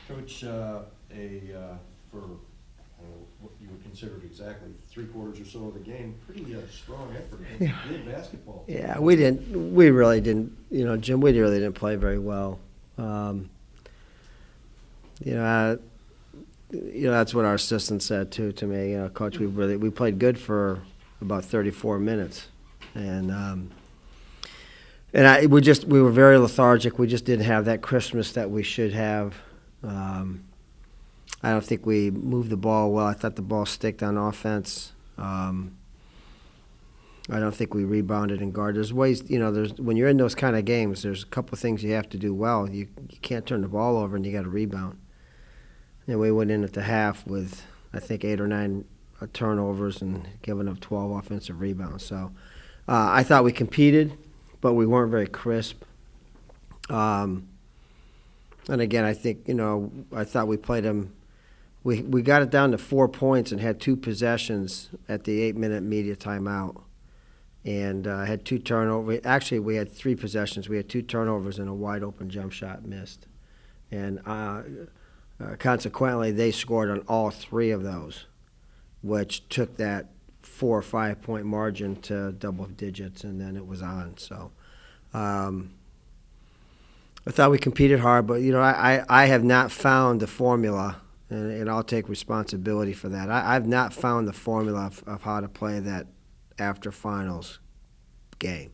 Coach, for what you would consider exactly 3/4 or so of the game, pretty strong effort against a good basketball team. Yeah, we really didn't, Jim, we really didn't play very well. You know, I, that's what our assistant said too to me. Coach, we played good for about 34 minutes, we were very lethargic. We just didn't have that crispness that we should have. I don't think we moved the ball well. I thought the ball sticked on offense. I don't think we rebounded and guarded. There's ways, when you're in those kind of games, there's a couple of things you have to do well. You can't turn the ball over and you got to rebound. And we went in at the half with, I think, 8 or 9 turnovers and giving up 12 offensive rebounds. So I thought we competed, but we weren't very crisp. And again, I think, I thought we played them. We got it down to 4 points and had 2 possessions at the 8-minute media timeout. And had 2 turnovers. Actually, we had 3 possessions. We had 2 turnovers and a wide-open jump shot missed. And consequently, they scored on all 3 of those, which took that 4 or 5 point margin to double digits, and then it was on. So I thought we competed hard, but, I have not found the formula, and I'll take responsibility for that. I've not found the formula of how to play that after finals game.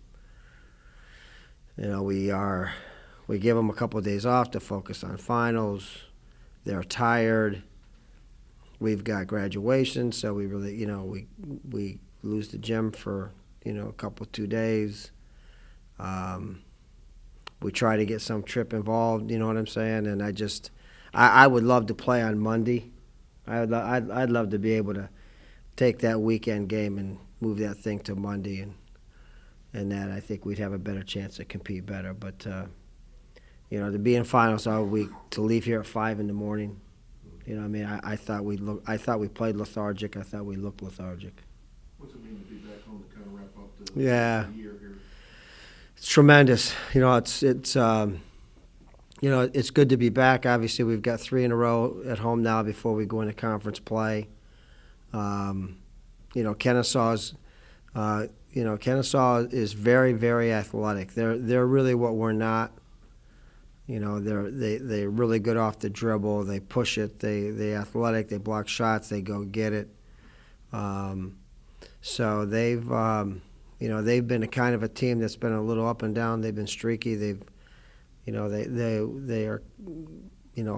We give them a couple of days off to focus on finals. They're tired. We've got graduation, so we really, we lose the gym for, a couple 2 days. We try to get some trip involved, you know what I'm saying? And I would love to play on Monday. I'd love to be able to take that weekend game and move that thing to Monday, and that I think we'd have a better chance to compete better. But to be in finals all week, to leave here at 5 in the morning, I thought we played lethargic. I thought we looked lethargic. What's it mean to be back home to kind of wrap up the year here? It's tremendous. It's good to be back. Obviously, we've got 3 in a row at home now before we go into conference play. Kennesaw's, Kennesaw is very, very athletic. They're really what we're not. They're really good off the dribble. They push it. They athletic. They block shots. They go get it. So they've been a kind of a team that's been a little up and down. They've been streaky. They are.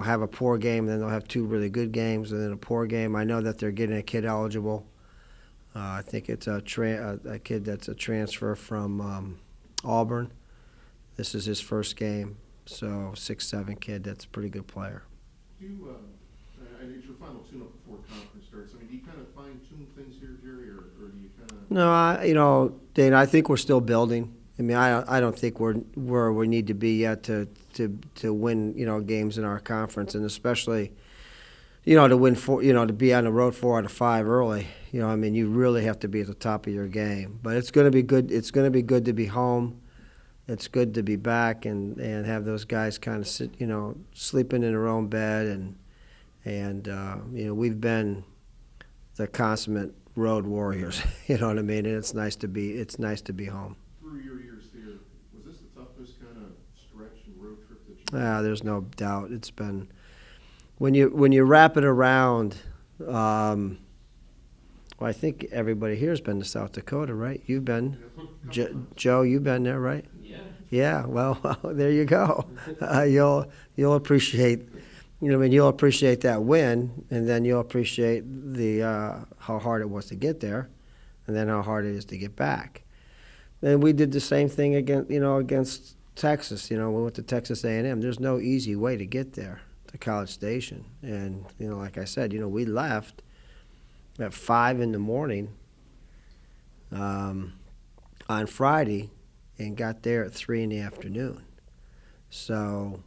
Have a poor game, then they'll have 2 really good games, and then a poor game. I know that they're getting a kid eligible. I think it's a kid that's a transfer from Auburn. This is his first game, so 6'7" kid. That's a pretty good player. Do you, it's your final tune-up before conference starts. Do you kind of fine-tune things here, Jerry, or do you kind of? No, Dana, I think we're still building. I don't think we're where we need to be yet to win, games in our conference, and especially, to win 4, to be on the road 4 out of 5 early. You really have to be at the top of your game. But it's going to be good. It's going to be good to be home. It's good to be back and have those guys kind of sit, sleeping in their own bed, and we've been the consummate road warriors. You know what I mean? And it's nice to be home. Through your years here, was this the toughest kind of stretch and road trip that you? There's no doubt. It's been when you wrap it around. Well, I think everybody here has been to South Dakota, right? You've been, Joe. You've been there, right? Yeah. Yeah. Well, there you go. You'll appreciate. You'll appreciate that win, and then you'll appreciate the how hard it was to get there, and then how hard it is to get back. And we did the same thing against Texas. We went to Texas A&M. There's no easy way to get there to College Station, and like I said, we left at 5 in the morning on Friday, and got there at 3 in the afternoon. So.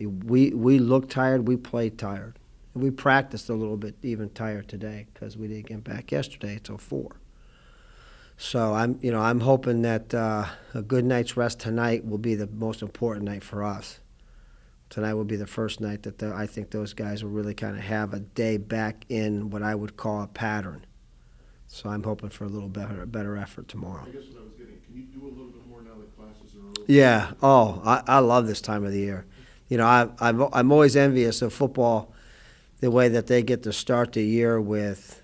We looked tired. We played tired. We practiced a little bit, even tired today, because we didn't get back yesterday till 4. So I'm hoping that a good night's rest tonight will be the most important night for us. Tonight will be the first night that I think those guys will really kind of have a day back in what I would call a pattern. So I'm hoping for a little better effort tomorrow. I guess what I was getting, can you do a little bit more now that classes are over? Yeah. Oh, I love this time of the year. You know, I'm always envious of football, the way that they get to start the year with,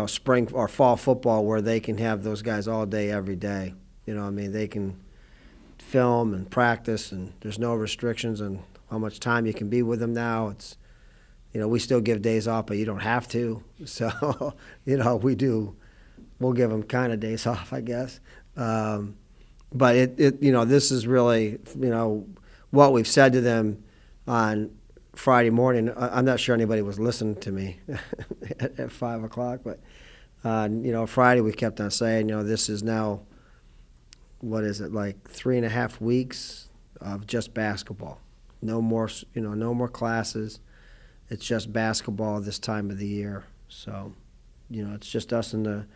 spring or fall football, where they can have those guys all day, every day. You know, I mean, they can film and practice, and there's no restrictions on how much time you can be with them now. It's, we still give days off, but you don't have to. So, we do. We'll give them kind of days off, I guess. But this is really, what we've said to them on Friday morning. I'm not sure anybody was listening to me at 5 o'clock, but, Friday we kept on saying, this is now, what is it, like 3.5 weeks of just basketball. No more, no more classes. It's just basketball this time of the year. So, it's just us in the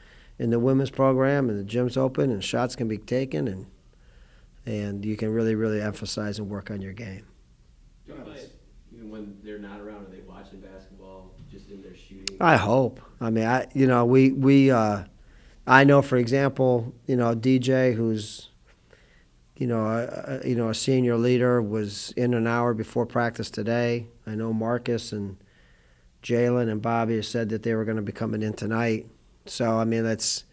women's program, and the gym's open, and shots can be taken, and you can really, really emphasize and work on your game. Even when they're not around, are they watching basketball just in their shooting? I hope. I mean, I know, for example, DJ, who's, a senior leader, was in an hour before practice today. I know Marcus and Jalen and Bobby said that they were going to be coming in tonight. So, I mean, that's,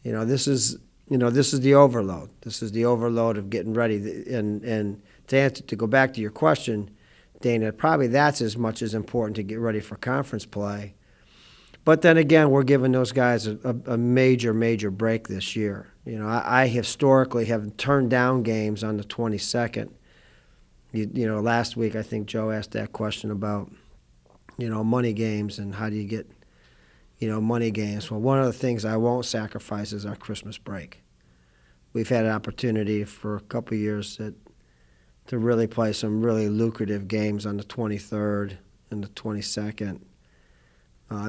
this is the overload. This is the overload of getting ready. And to go back to your question, Dana, probably that's as much as important to get ready for conference play. But then again, we're giving those guys a major, major break this year. I historically have turned down games on the 22nd. Last week I think Joe asked that question about, money games and how do you get, money games. Well, one of the things I won't sacrifice is our Christmas break. We've had an opportunity for a couple of years to really play some really lucrative games on the 23rd and the 22nd.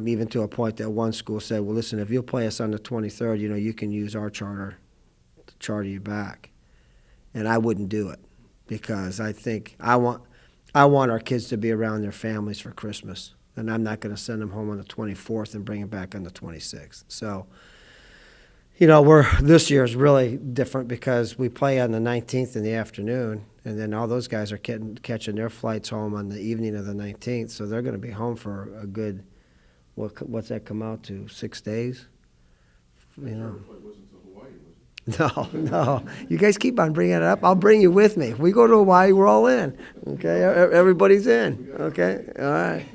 Even to a point that one school said, well, listen, if you'll play us on the 23rd, you can use our charter to charter you back. And I wouldn't do it, because I think I want our kids to be around their families for Christmas. And I'm not going to send them home on the 24th and bring them back on the 26th. So, this year is really different because we play on the 19th in the afternoon, and then all those guys are catching their flights home on the evening of the 19th. So they're going to be home for a good, what's that come out to, 6 days? Flight wasn't to Hawaii, was it? No. You guys keep on bringing it up. I'll bring you with me. If we go to Hawaii, we're all in. Okay, everybody's in. Okay, all right.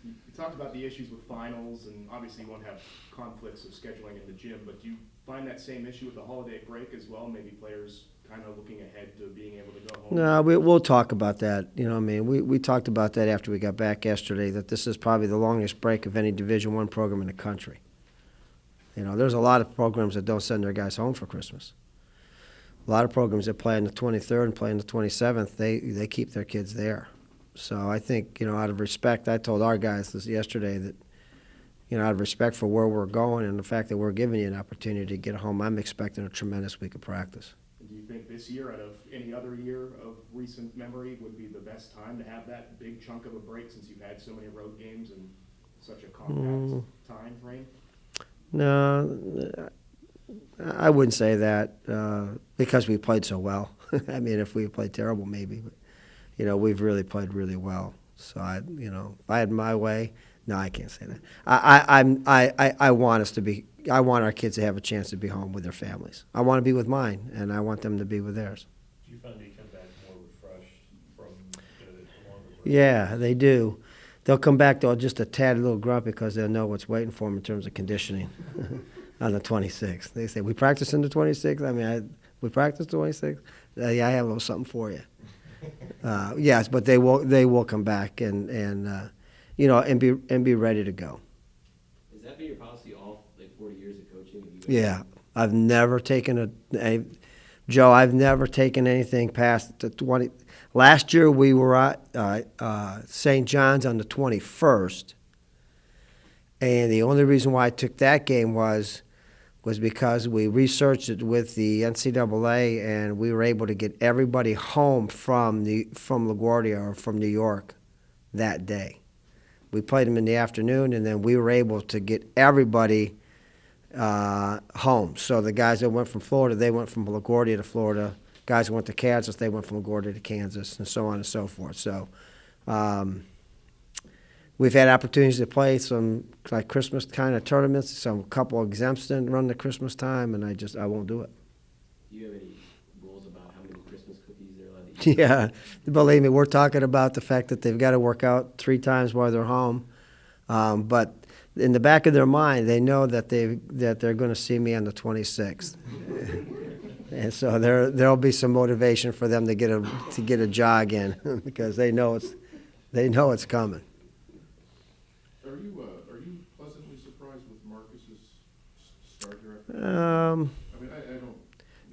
You talked about the issues with finals, and obviously you won't have conflicts of scheduling in the gym, but do you find that same issue with the holiday break as well? Maybe players kind of looking ahead to being able to go home? No, we'll talk about that. We talked about that after we got back yesterday, that this is probably the longest break of any Division I program in the country. There's a lot of programs that don't send their guys home for Christmas. A lot of programs that play on the 23rd and play on the 27th, they keep their kids there. So I think, out of respect, I told our guys this yesterday that, out of respect for where we're going and the fact that we're giving you an opportunity to get home, I'm expecting a tremendous week of practice. Do you think this year, out of any other year of recent memory, would be the best time to have that big chunk of a break, since you've had so many road games and such a compact time frame? No, I wouldn't say that because we played so well. I mean, if we played terrible, maybe. But, we've really played really well. So, if I had my way, no, I can't say that. I want us to be. I want our kids to have a chance to be home with their families. I want to be with mine, and I want them to be with theirs. Do you find they come back more refreshed from the longer break? Yeah, they do. They'll come back, though, just a tad little grumpy because they'll know what's waiting for them in terms of conditioning on the 26th. They say, we practice in the 26th? I mean, we practice the 26th? Yeah, I have a little something for you. Yes, but they will come back and be ready to go. Has that been your policy all 40 years of coaching? Yeah, I've never taken Joe, I've never taken anything past the 20. Last year we were at St. John's on the 21st, and the only reason why I took that game was was because we researched it with the NCAA, and we were able to get everybody home from LaGuardia or from New York that day. We played them in the afternoon, and then we were able to get everybody home. So the guys that went from Florida, they went from LaGuardia to Florida. Guys who went to Kansas, they went from LaGuardia to Kansas, and so on and so forth. So we've had opportunities to play some like Christmas kind of tournaments. Some couple exempts didn't run the Christmas time, and I won't do it. Do you have any rules about how many Christmas cookies they're allowed to eat? Yeah, believe me, we're talking about the fact that they've got to work out 3 times while they're home. But in the back of their mind, they know that they're going to see me on the 26th, and so there'll be some motivation for them to get a jog in because they know it's coming. Are you pleasantly surprised with Marcus's start here? I mean, I don't.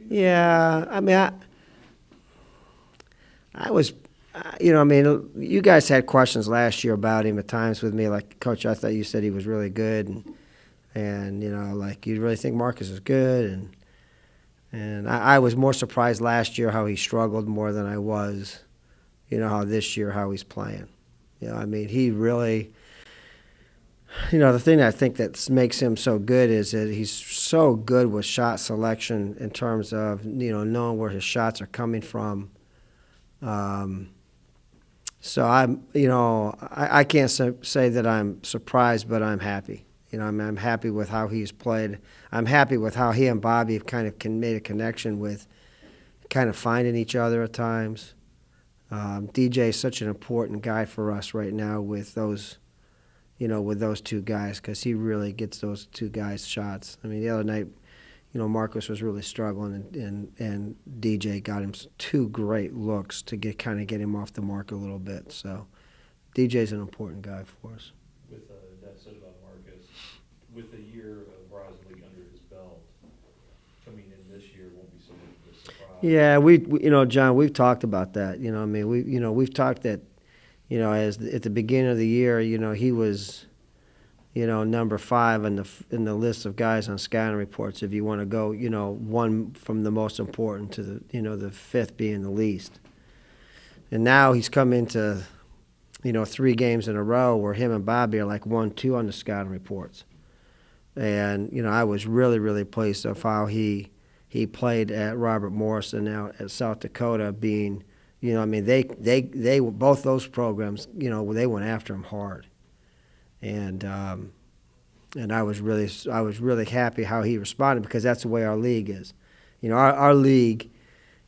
Yeah, I mean, I was, I mean, you guys had questions last year about him at times with me, like, Coach, I thought you said he was really good, and like, you really think Marcus is good, and I was more surprised last year how he struggled more than I was, how this year, how he's playing. I mean, he really, the thing I think that makes him so good is that he's so good with shot selection in terms of, knowing where his shots are coming from. So I can't say that I'm surprised, but I'm happy. I'm happy with how he's played. I'm happy with how he and Bobby have kind of made a connection with kind of finding each other at times. DJ is such an important guy for us right now with those, with those 2 guys, because he really gets those 2 guys shots. I mean, the other night, Marcus was really struggling, and DJ got him 2 great looks to get him off the mark a little bit. So DJ's an important guy for us. With that said about Marcus, with a year of Horizon League under his belt, coming in this year won't be so much of a surprise. Yeah, we John, we've talked about that. I mean, we've talked that, as at the beginning of the year, he was, number 5 in the list of guys on scouting reports. If you want to go, one from the most important to the, the 5th being the least. And now he's come into, 3 games in a row where him and Bobby are like 1, 2 on the scouting reports. And I was really, really pleased of how he played at Robert Morris and now at South Dakota, being, I mean, they both those programs, they went after him hard. And I was really happy how he responded, because that's the way our league is. Our league,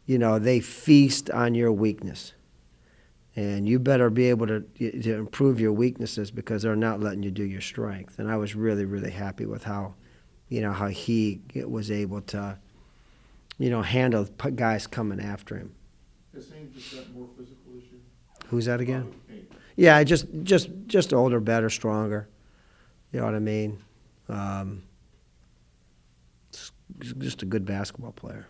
they feast on your weakness, and you better be able to improve your weaknesses, because they're not letting you do your strength. And I was really, really happy with how he was able to, handle guys coming after him. Has Haynes just got more physical this year? Who's that again? Haynes. Yeah, just older, better, stronger. You know what I mean? Just a good basketball player.